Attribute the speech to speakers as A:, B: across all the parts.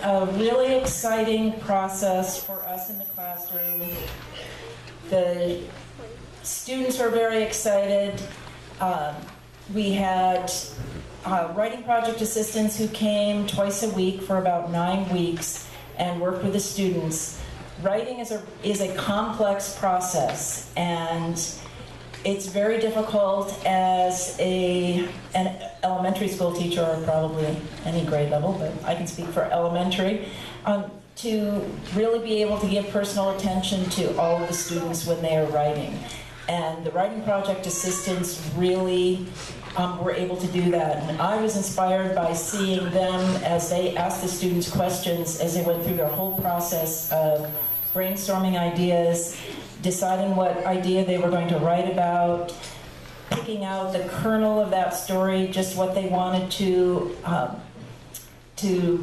A: a really exciting process for us in the classroom. The students were very excited. We had writing project assistants who came twice a week for about 9 weeks and worked with the students. Writing is a complex process, and it's very difficult as an elementary school teacher, or probably any grade level, but I can speak for elementary, to really be able to give personal attention to all of the students when they are writing. And the writing project assistants really were able to do that. And I was inspired by seeing them as they asked the students questions as they went through their whole process of brainstorming ideas, deciding what idea they were going to write about, picking out the kernel of that story, just what they wanted to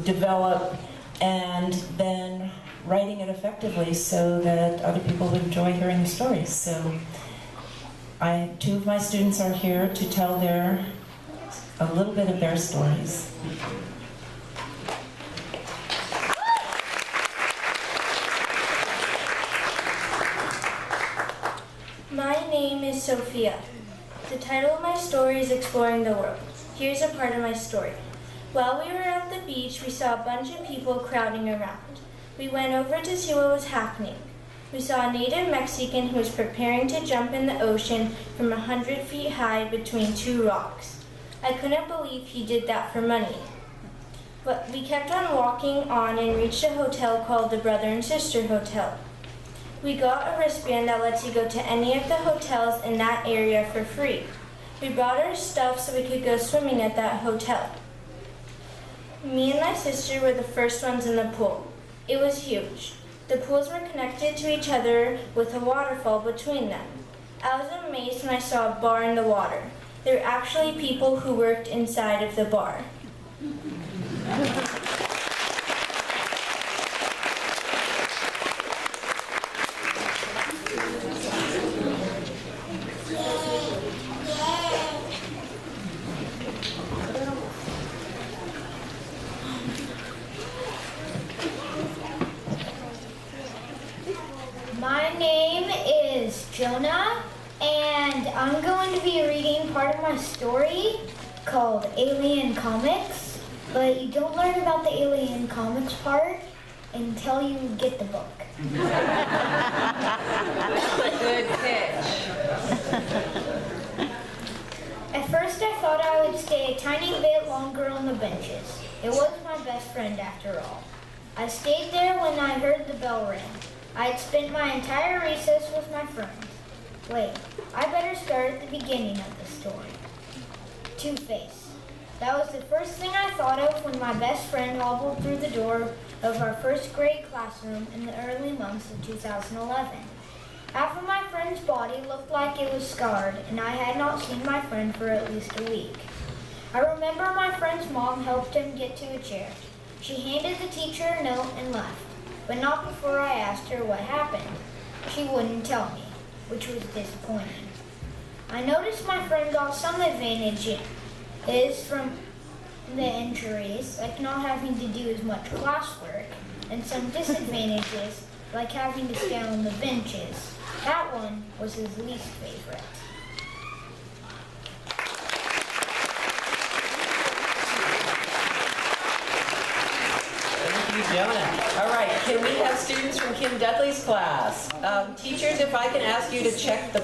A: develop, and then writing it effectively so that other people would enjoy hearing the stories. So two of my students are here to tell a little bit of their stories.
B: My name is Sophia. The title of my story is Exploring the World. Here's a part of my story. While we were at the beach, we saw a bunch of people crowding around. We went over to see what was happening. We saw a native Mexican who was preparing to jump in the ocean from 100 feet high between two rocks. I couldn't believe he did that for money. But we kept on walking on and reached a hotel called the Brother and Sister Hotel. We got a wristband that lets you go to any of the hotels in that area for free. We brought our stuff so we could go swimming at that hotel. Me and my sister were the first ones in the pool. It was huge. The pools were connected to each other with a waterfall between them. I was amazed when I saw a bar in the water. There were actually people who worked inside of the bar.
C: My name is Jonah, and I'm going to be reading part of my story called Alien Comics, but you don't learn about the Alien Comics part until you get the book.
D: Good pitch.
C: At first I thought I would stay a tiny bit longer on the benches. It was my best friend after all. I stayed there when I heard the bell ring. I had spent my entire recess with my friends. Wait, I better start at the beginning of the story. Two-Face. That was the first thing I thought of when my best friend hobbled through the door of our first grade classroom in the early months of 2011. Half of my friend's body looked like it was scarred, and I had not seen my friend for at least a week. I remember my friend's mom helped him get to a chair. She handed the teacher a note and left, but not before I asked her what happened. She wouldn't tell me, which was disappointing. I noticed my friend got some advantages from the injuries, like not having to do as much classwork, and some disadvantages, like having to stay on the benches. That one was his least favorite.
D: Thank you, Jonah. All right, can we have students from Kim Dudley's class? Teachers, if I can ask you to check the